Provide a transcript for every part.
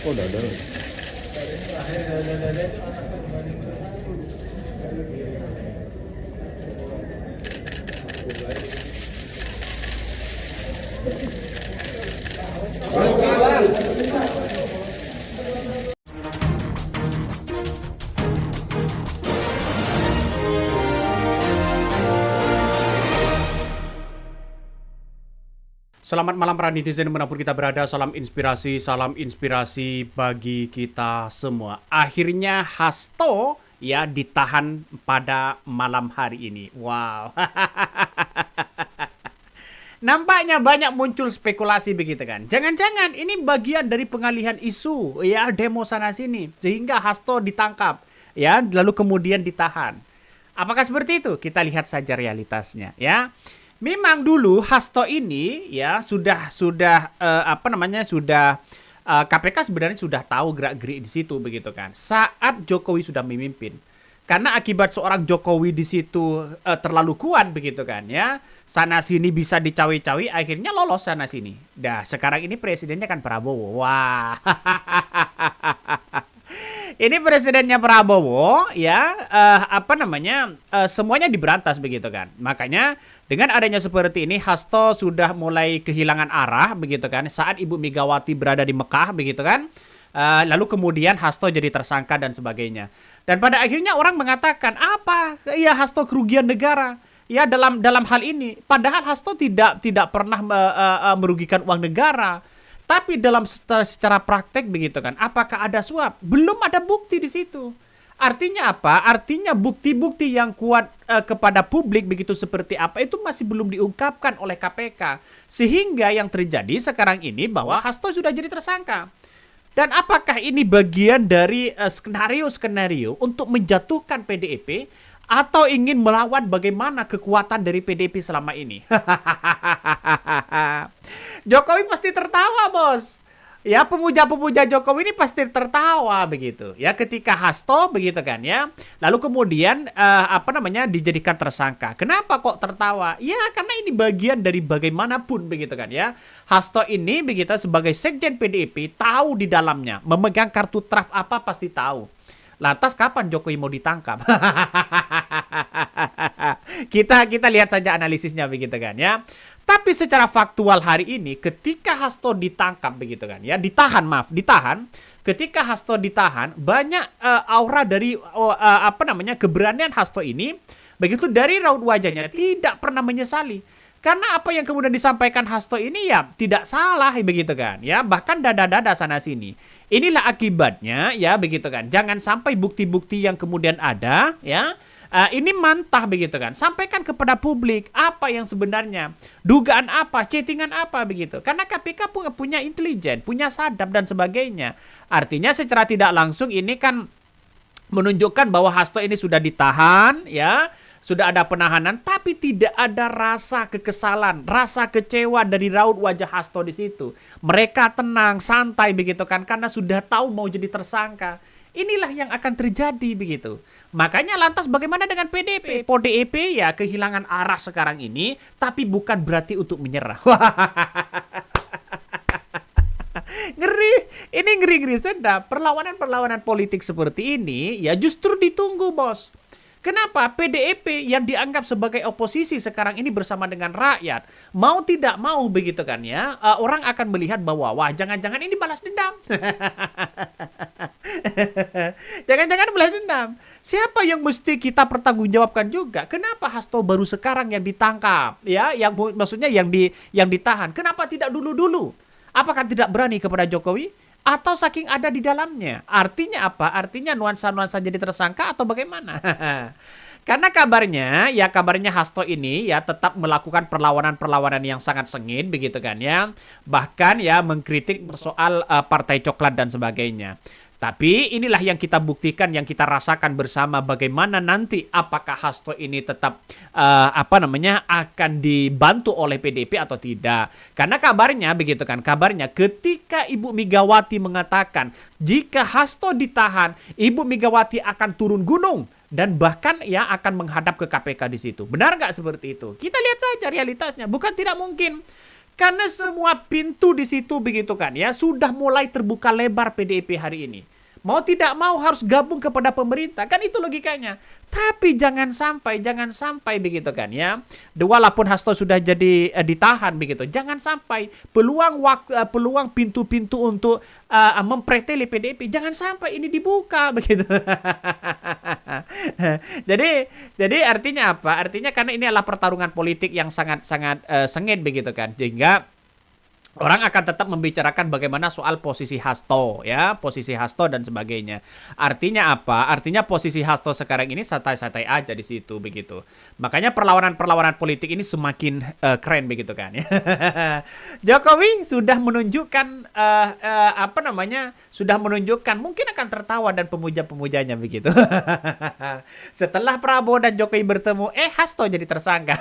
Oh, udah ada. Selamat malam para netizen dimanapun kita berada, salam inspirasi bagi kita semua. Akhirnya Hasto ya ditahan pada malam hari ini. Wow. Nampaknya banyak muncul spekulasi begitu kan. Jangan-jangan ini bagian dari pengalihan isu ya demo sana sini sehingga Hasto ditangkap ya lalu kemudian ditahan. Apakah seperti itu? Kita lihat saja realitasnya ya. Memang dulu Hasto ini ya sudah KPK sebenarnya sudah tahu gerak-gerik di situ begitu kan. Saat Jokowi sudah memimpin. Karena akibat seorang Jokowi di situ terlalu kuat begitu kan ya. Sana sini bisa dicawi-cawi akhirnya lolos sana sini. Dah sekarang ini presidennya kan Prabowo. Wah. Ini presidennya Prabowo ya semuanya diberantas begitu kan. Makanya dengan adanya seperti ini Hasto sudah mulai kehilangan arah begitu kan saat Ibu Megawati berada di Mekah begitu kan. Lalu kemudian Hasto jadi tersangka dan sebagainya. Dan pada akhirnya orang mengatakan apa? Ya Hasto kerugian negara. Ya dalam hal ini padahal Hasto tidak pernah merugikan uang negara. Tapi dalam secara praktek begitu kan, apakah ada suap? Belum ada bukti di situ. Artinya apa? Artinya bukti-bukti yang kuat kepada publik begitu seperti apa itu masih belum diungkapkan oleh KPK. Sehingga yang terjadi sekarang ini bahwa Hasto sudah jadi tersangka. Dan apakah ini bagian dari skenario-skenario untuk menjatuhkan PDIP atau ingin melawan bagaimana kekuatan dari PDIP selama ini? Jokowi pasti tertawa, bos. Ya, pemuja-pemuja Jokowi ini pasti tertawa begitu. Ya, ketika Hasto begitu kan ya. Lalu kemudian dijadikan tersangka. Kenapa kok tertawa? Ya, karena ini bagian dari bagaimanapun begitu kan ya. Hasto ini begitu sebagai sekjen PDIP tahu di dalamnya, memegang kartu traf apa pasti tahu. Lantas kapan Jokowi mau ditangkap? kita lihat saja analisisnya begitu kan ya. Tapi secara faktual hari ini ketika Hasto ditangkap begitu kan ya, ditahan. Ketika Hasto ditahan, banyak aura dari keberanian Hasto ini begitu dari raut wajahnya tidak pernah menyesali. Karena apa yang kemudian disampaikan Hasto ini ya tidak salah begitu kan ya, bahkan dada-dada sana sini. Inilah akibatnya ya begitu kan. Jangan sampai bukti-bukti yang kemudian ada ya ini mantah begitu kan. Sampaikan kepada publik apa yang sebenarnya, dugaan apa, chattingan apa begitu. Karena KPK punya intelijen, punya sadap dan sebagainya. Artinya secara tidak langsung ini kan menunjukkan bahwa Hasto ini sudah ditahan ya. Sudah ada penahanan, tapi tidak ada rasa kekesalan, rasa kecewa dari raut wajah Hasto di situ. Mereka tenang, santai begitu kan, karena sudah tahu mau jadi tersangka. Inilah yang akan terjadi begitu. Makanya lantas bagaimana dengan PDIP? PDIP ya kehilangan arah sekarang ini, tapi bukan berarti untuk menyerah. Ngeri, ini ngeri-ngeri sedap. Perlawanan politik seperti ini ya justru ditunggu, bos. Kenapa? PDIP yang dianggap sebagai oposisi sekarang ini bersama dengan rakyat, mau tidak mau begitu kan ya, orang akan melihat bahwa wah jangan-jangan ini balas dendam. Jangan-jangan balas dendam. Siapa yang mesti kita pertanggungjawabkan juga? Kenapa Hasto baru sekarang yang ditangkap? Ya, maksudnya yang ditahan. Kenapa tidak dulu-dulu? Apakah tidak berani kepada Jokowi? Atau saking ada di dalamnya? Artinya apa? Artinya nuansa-nuansa jadi tersangka atau bagaimana? Karena kabarnya Hasto ini ya tetap melakukan perlawanan yang sangat sengit begitu kan ya. Bahkan ya mengkritik soal partai coklat dan sebagainya. Tapi inilah yang kita buktikan, yang kita rasakan bersama bagaimana nanti apakah Hasto ini tetap akan dibantu oleh PDIP atau tidak. Karena kabarnya begitu kan, kabarnya ketika Ibu Megawati mengatakan jika Hasto ditahan, Ibu Megawati akan turun gunung dan bahkan ya akan menghadap ke KPK di situ. Benar nggak seperti itu? Kita lihat saja realitasnya, bukan tidak mungkin. Karena semua pintu di situ begitu kan ya, sudah mulai terbuka lebar PDIP hari ini. Mau tidak mau harus gabung kepada pemerintah, kan itu logikanya. Tapi jangan sampai begitu kan ya. Walaupun Hasto sudah jadi ditahan begitu, jangan sampai peluang pintu-pintu untuk mempreteli PDIP jangan sampai ini dibuka begitu. jadi artinya apa? Artinya karena ini adalah pertarungan politik yang sangat sengit begitu kan. Sehingga orang akan tetap membicarakan bagaimana soal posisi Hasto, ya, posisi Hasto dan sebagainya. Artinya apa? Artinya posisi Hasto sekarang ini santai-santai aja di situ begitu. Makanya perlawanan politik ini semakin keren begitu kan. Ya. Jokowi sudah menunjukkan sudah menunjukkan mungkin akan tertawa dan pemuja-pemujanya begitu. Setelah Prabowo dan Jokowi bertemu, Hasto jadi tersangka.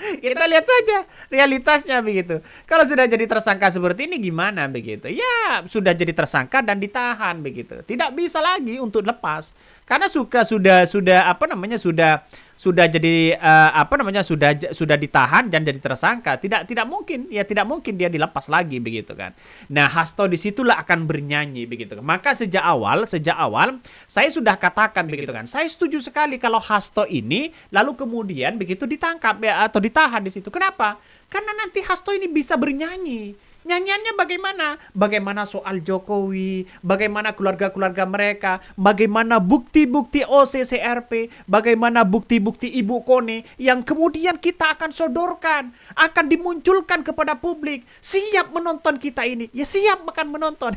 Kita lihat saja realitasnya begitu. Kalau sudah jadi tersangka seperti ini gimana begitu? Ya, sudah jadi tersangka dan ditahan begitu. Tidak bisa lagi untuk lepas. Karena sudah jadi sudah ditahan dan jadi tersangka. Tidak mungkin dia dilepas lagi begitu kan. Nah, Hasto disitulah akan bernyanyi begitu. Maka sejak awal saya sudah katakan begitu kan. Saya setuju sekali kalau Hasto ini lalu kemudian begitu ditangkap ya, atau ditahan di situ. Kenapa? Karena nanti Hasto ini bisa bernyanyi. Nyanyiannya bagaimana? Bagaimana soal Jokowi, bagaimana keluarga-keluarga mereka, bagaimana bukti-bukti OCCRP, bagaimana bukti-bukti Ibu Kone yang kemudian kita akan sodorkan, akan dimunculkan kepada publik. Siap menonton kita ini? Ya siap akan menonton.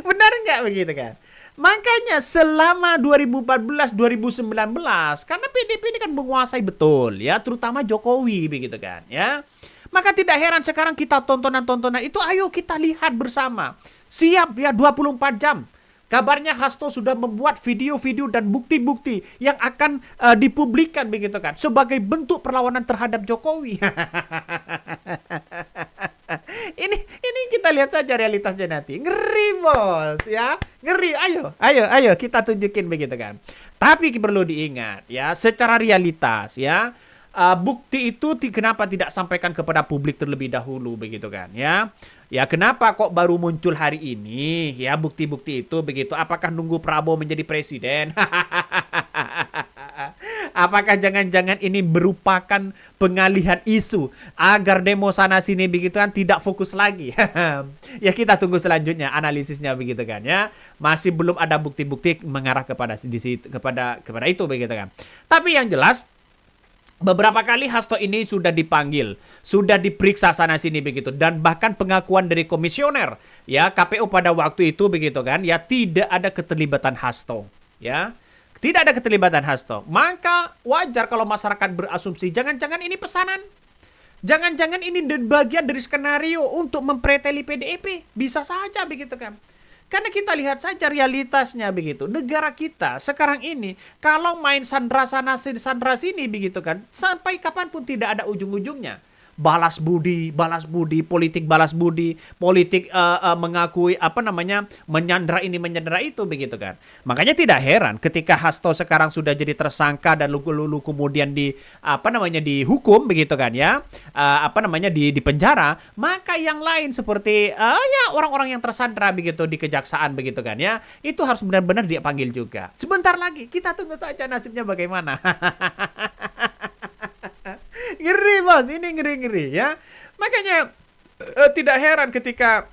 Benar nggak begitu kan? Makanya selama 2014-2019 karena PDIP ini kan menguasai betul ya, terutama Jokowi begitu kan ya. Maka tidak heran sekarang kita tontonan-tontonan itu ayo kita lihat bersama. Siap ya 24 jam. Kabarnya Hasto sudah membuat video-video dan bukti-bukti yang akan dipublikkan begitu kan sebagai bentuk perlawanan terhadap Jokowi. Ini kita lihat saja realitasnya nanti. Ngeri bos ya. Ngeri. Ayo kita tunjukin begitu kan. Tapi perlu diingat ya, secara realitas ya, bukti itu kenapa tidak sampaikan kepada publik terlebih dahulu begitu kan ya. Ya kenapa kok baru muncul hari ini ya bukti-bukti itu begitu? Apakah nunggu Prabowo menjadi presiden? Apakah jangan-jangan ini merupakan pengalihan isu agar demo sana sini begitu kan tidak fokus lagi? Ya kita tunggu selanjutnya analisisnya begitu kan ya. Masih belum ada bukti-bukti mengarah kepada itu begitu kan. Tapi yang jelas beberapa kali Hasto ini sudah dipanggil, sudah diperiksa sana sini begitu, dan bahkan pengakuan dari komisioner ya KPU pada waktu itu begitu kan ya, tidak ada keterlibatan Hasto ya. Tidak ada keterlibatan Hasto. Maka wajar kalau masyarakat berasumsi jangan-jangan ini pesanan. Jangan-jangan ini bagian dari skenario untuk mempreteli PDIP. Bisa saja begitu kan. Karena kita lihat saja realitasnya begitu. Negara kita sekarang ini kalau main sandra sana sandra sini begitu kan, sampai kapanpun tidak ada ujung-ujungnya. Balas budi, politik balas budi, politik mengakui menyandra ini menyandra itu begitu kan. Makanya tidak heran ketika Hasto sekarang sudah jadi tersangka dan lalu kemudian dihukum begitu kan ya. Di penjara, maka yang lain seperti ya orang-orang yang tersandra begitu di kejaksaan begitu kan ya, itu harus benar-benar dipanggil juga. Sebentar lagi kita tunggu saja nasibnya bagaimana. Ngeri bos, ini ngeri ya. Makanya tidak heran ketika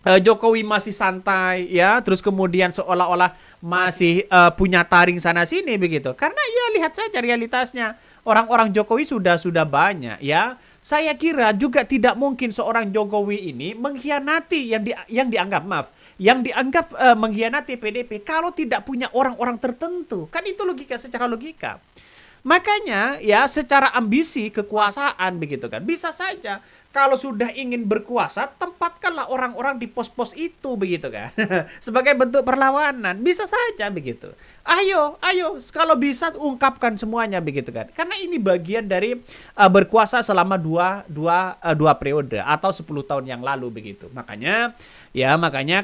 Jokowi masih santai ya, terus kemudian seolah-olah masih punya taring sana sini begitu. Karena ya lihat saja realitasnya. Orang-orang Jokowi sudah banyak ya. Saya kira juga tidak mungkin seorang Jokowi ini mengkhianati yang dianggap mengkhianati PDIP kalau tidak punya orang-orang tertentu. Kan itu secara logika. Makanya ya secara ambisi kekuasaan begitu kan bisa saja Kalau sudah ingin berkuasa, tempatkanlah orang-orang di pos-pos itu begitu kan. Sebagai bentuk perlawanan, bisa saja begitu. Ayo, kalau bisa ungkapkan semuanya begitu kan. Karena ini bagian dari berkuasa selama dua periode atau 10 tahun yang lalu begitu. Makanya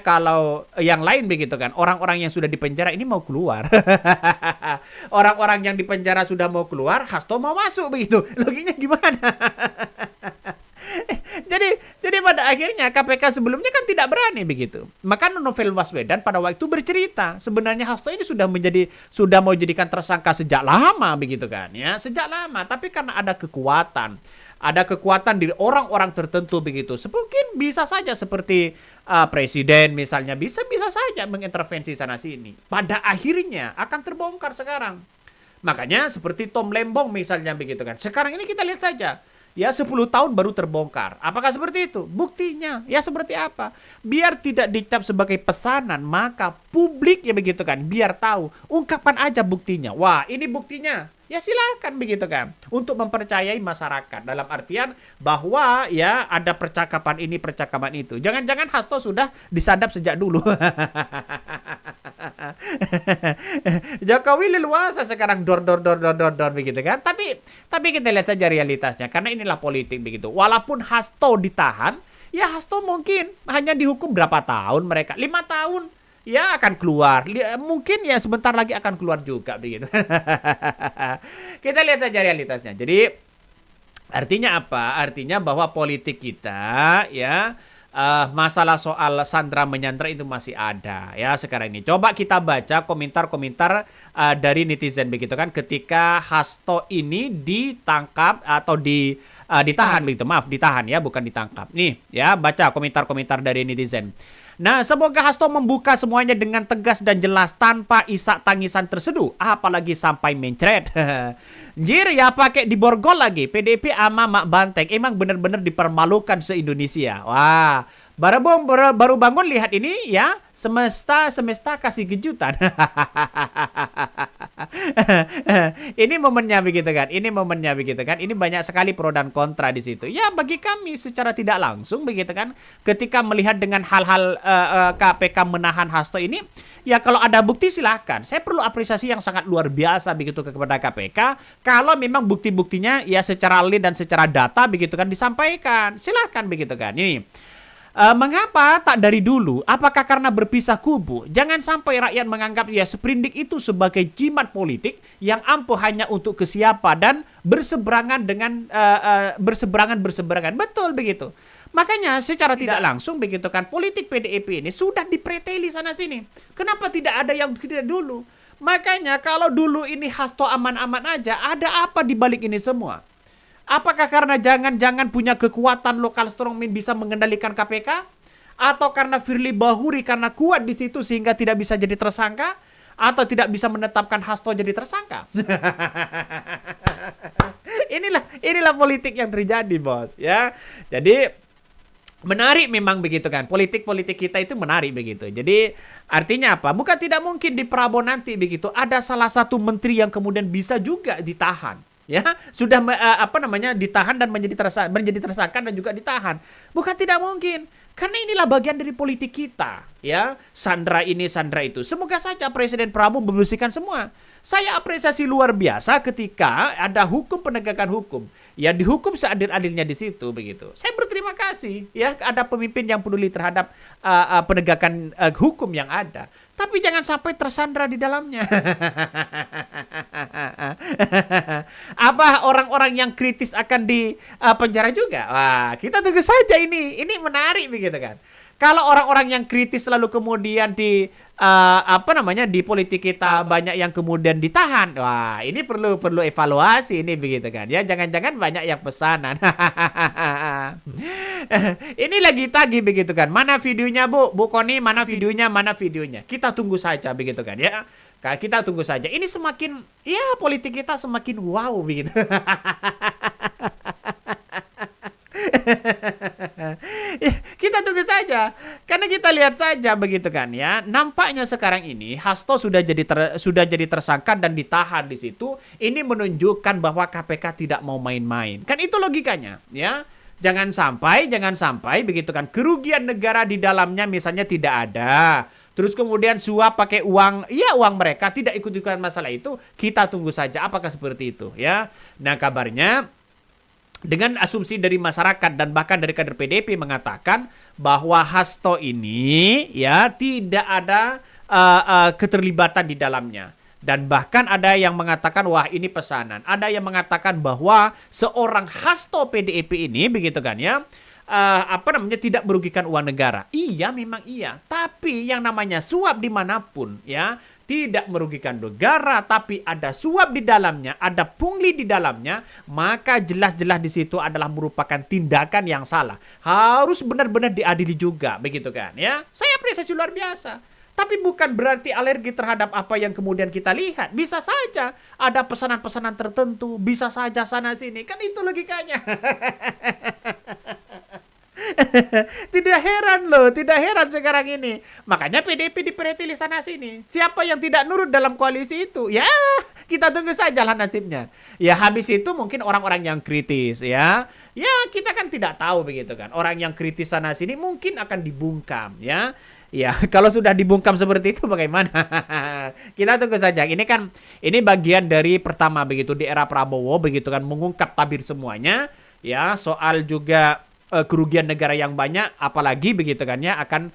kalau yang lain begitu kan, orang-orang yang sudah dipenjara ini mau keluar. Orang-orang yang dipenjara sudah mau keluar, Hasto mau masuk begitu. Loginya gimana? Jadi pada akhirnya KPK sebelumnya kan tidak berani begitu. Maka Novel Baswedan pada waktu itu bercerita, sebenarnya Hasto ini sudah mau jadikan tersangka sejak lama begitu kan ya, sejak lama, tapi karena ada kekuatan dari orang-orang tertentu begitu. Mungkin bisa saja seperti presiden misalnya bisa saja mengintervensi sana sini. Pada akhirnya akan terbongkar sekarang. Makanya seperti Tom Lembong misalnya begitu kan. Sekarang ini kita lihat saja. Ya 10 tahun baru terbongkar. Apakah seperti itu? Buktinya ya seperti apa? Biar tidak dicap sebagai pesanan, maka publik ya begitu kan, biar tahu, ungkapan aja buktinya. Wah, ini buktinya. Ya silakan begitu kan. Untuk mempercayai masyarakat dalam artian bahwa ya ada percakapan ini, percakapan itu. Jangan-jangan Hasto sudah disadap sejak dulu. Jokowi leluasa sekarang dor begitu kan. Tapi kita lihat saja realitasnya karena inilah politik begitu. Walaupun Hasto ditahan, ya Hasto mungkin hanya dihukum berapa tahun mereka? 5 tahun. Ya akan keluar. Mungkin ya sebentar lagi akan keluar juga begitu. Kita lihat saja realitasnya. Jadi artinya apa? Artinya bahwa politik kita ya masalah soal sandra menyandra itu masih ada ya sekarang ini. Coba kita baca komentar-komentar dari netizen begitu kan ketika Hasto ini ditangkap atau ditahan begitu. Maaf, ditahan ya, bukan ditangkap. Nih ya, baca komentar-komentar dari netizen. Nah, semoga Hasto membuka semuanya dengan tegas dan jelas tanpa isak tangisan terseduh, apalagi sampai mencret. Jir ya pakai diborgol lagi. PDP ama Mak Banteng emang bener-bener dipermalukan se-Indonesia. Wah, baru bangun lihat ini ya, semesta kasih kejutan. Ini momennya begitu kan. Ini banyak sekali pro dan kontra di situ. Ya bagi kami secara tidak langsung begitu kan. Ketika melihat dengan hal-hal KPK menahan Hasto ini, ya kalau ada bukti silahkan. Saya perlu apresiasi yang sangat luar biasa begitu kepada KPK. Kalau memang bukti-buktinya ya secara real dan secara data begitu kan disampaikan. Silahkan begitu kan. Ini mengapa tak dari dulu? Apakah karena berpisah kubu? Jangan sampai rakyat menganggap ya seprindik itu sebagai jimat politik yang ampuh hanya untuk ke siapa dan berseberangan dengan berseberangan. Betul begitu. Makanya secara tidak langsung begitu kan politik PDIP ini sudah dipreteli sana sini. Kenapa tidak ada yang tidak dulu? Makanya kalau dulu ini Hasto aman-aman aja, ada apa di balik ini semua? Apakah karena jangan-jangan punya kekuatan lokal strongman bisa mengendalikan KPK? Atau karena Firly Bahuri karena kuat di situ sehingga tidak bisa jadi tersangka? Atau tidak bisa menetapkan Hasto jadi tersangka? Inilah politik yang terjadi, bos. Ya, jadi menarik memang begitu kan. Politik-politik kita itu menarik begitu. Jadi artinya apa? Bukan tidak mungkin di Prabowo nanti begitu ada salah satu menteri yang kemudian bisa juga ditahan. Ya, sudah ditahan dan menjadi tersangka dan juga ditahan. Bukan tidak mungkin. Karena inilah bagian dari politik kita, ya. Sandra ini, sandra itu. Semoga saja Presiden Prabowo membersihkan semua. Saya apresiasi luar biasa ketika ada hukum penegakan hukum. Ya dihukum seadil-adilnya di situ begitu. Saya berterima kasih ya ada pemimpin yang peduli terhadap penegakan hukum yang ada. Tapi jangan sampai tersandra di dalamnya. Apa orang-orang yang kritis akan di penjara juga? Wah, kita tunggu saja ini. Ini menarik begitu kan. Kalau orang-orang yang kritis lalu kemudian di politik kita banyak yang kemudian ditahan. Wah, ini perlu evaluasi ini begitu kan. Ya, jangan-jangan banyak yang pesanan. Ini lagi tagih begitu kan. Mana videonya, Bu Koni? Mana videonya? Kita tunggu saja begitu kan ya. Kita tunggu saja. Ini semakin ya politik kita semakin wow begitu. Kita tunggu saja karena kita lihat saja begitu kan ya. Nampaknya sekarang ini Hasto sudah jadi tersangka dan ditahan di situ. Ini menunjukkan bahwa KPK tidak mau main-main. Kan itu logikanya ya. Jangan sampai begitu kan, kerugian negara di dalamnya misalnya tidak ada. Terus kemudian suap pakai uang, ya uang mereka, tidak ikut-ikutan masalah itu. Kita tunggu saja apakah seperti itu ya. Nah, kabarnya dengan asumsi dari masyarakat dan bahkan dari kader PDIP mengatakan bahwa Hasto ini ya tidak ada keterlibatan di dalamnya. Dan bahkan ada yang mengatakan wah ini pesanan. Ada yang mengatakan bahwa seorang Hasto PDIP ini begitu kan ya, tidak merugikan uang negara. Iya, memang iya. Tapi yang namanya suap dimanapun ya tidak merugikan negara, tapi ada suap di dalamnya, ada pungli di dalamnya, maka jelas-jelas di situ adalah merupakan tindakan yang salah. Harus benar-benar diadili juga, begitu kan ya. Saya apresiasi luar biasa. Tapi bukan berarti alergi terhadap apa yang kemudian kita lihat. Bisa saja ada pesanan-pesanan tertentu, bisa saja sana sini. Kan itu logikanya. Tidak heran loh, tidak heran sekarang ini. Makanya PDIP diperetili sana sini. Siapa yang tidak nurut dalam koalisi itu? Ya, kita tunggu saja lah nasibnya. Ya, habis itu mungkin orang-orang yang kritis ya. Ya, kita kan tidak tahu begitu kan. Orang yang kritis sana sini mungkin akan dibungkam ya. Ya, kalau sudah dibungkam seperti itu bagaimana? Kita tunggu saja. Ini bagian dari pertama begitu di era Prabowo begitu kan, mengungkap tabir semuanya ya, soal juga kerugian negara yang banyak, apalagi begitu kan ya, akan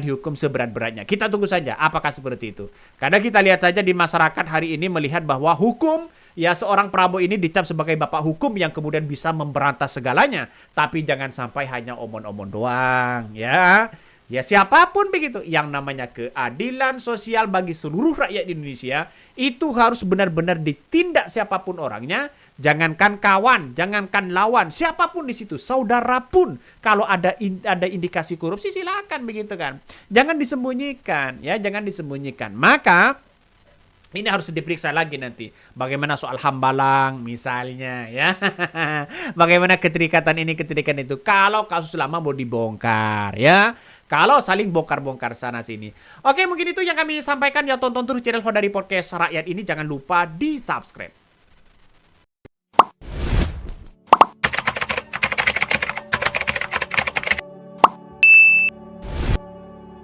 dihukum seberat-beratnya. Kita tunggu saja apakah seperti itu. Karena kita lihat saja di masyarakat hari ini melihat bahwa hukum ya, seorang Prabowo ini dicap sebagai bapak hukum yang kemudian bisa memberantas segalanya. Tapi jangan sampai hanya omong-omong doang ya. Ya, siapapun begitu, yang namanya keadilan sosial bagi seluruh rakyat di Indonesia itu harus benar-benar ditindak siapapun orangnya. Jangankan kawan, jangankan lawan, siapapun di situ, saudara pun kalau ada indikasi korupsi silakan begitu kan. Jangan disembunyikan ya, jangan disembunyikan. Maka ini harus diperiksa lagi nanti. Bagaimana soal Hambalang misalnya ya. Bagaimana keterikatan ini, keterikatan itu. Kalau kasus lama mau dibongkar ya. Kalau saling bongkar-bongkar sana sini. Oke, mungkin itu yang kami sampaikan ya. Tonton terus channel Hodari Podcast Rakyat ini. Jangan lupa di subscribe.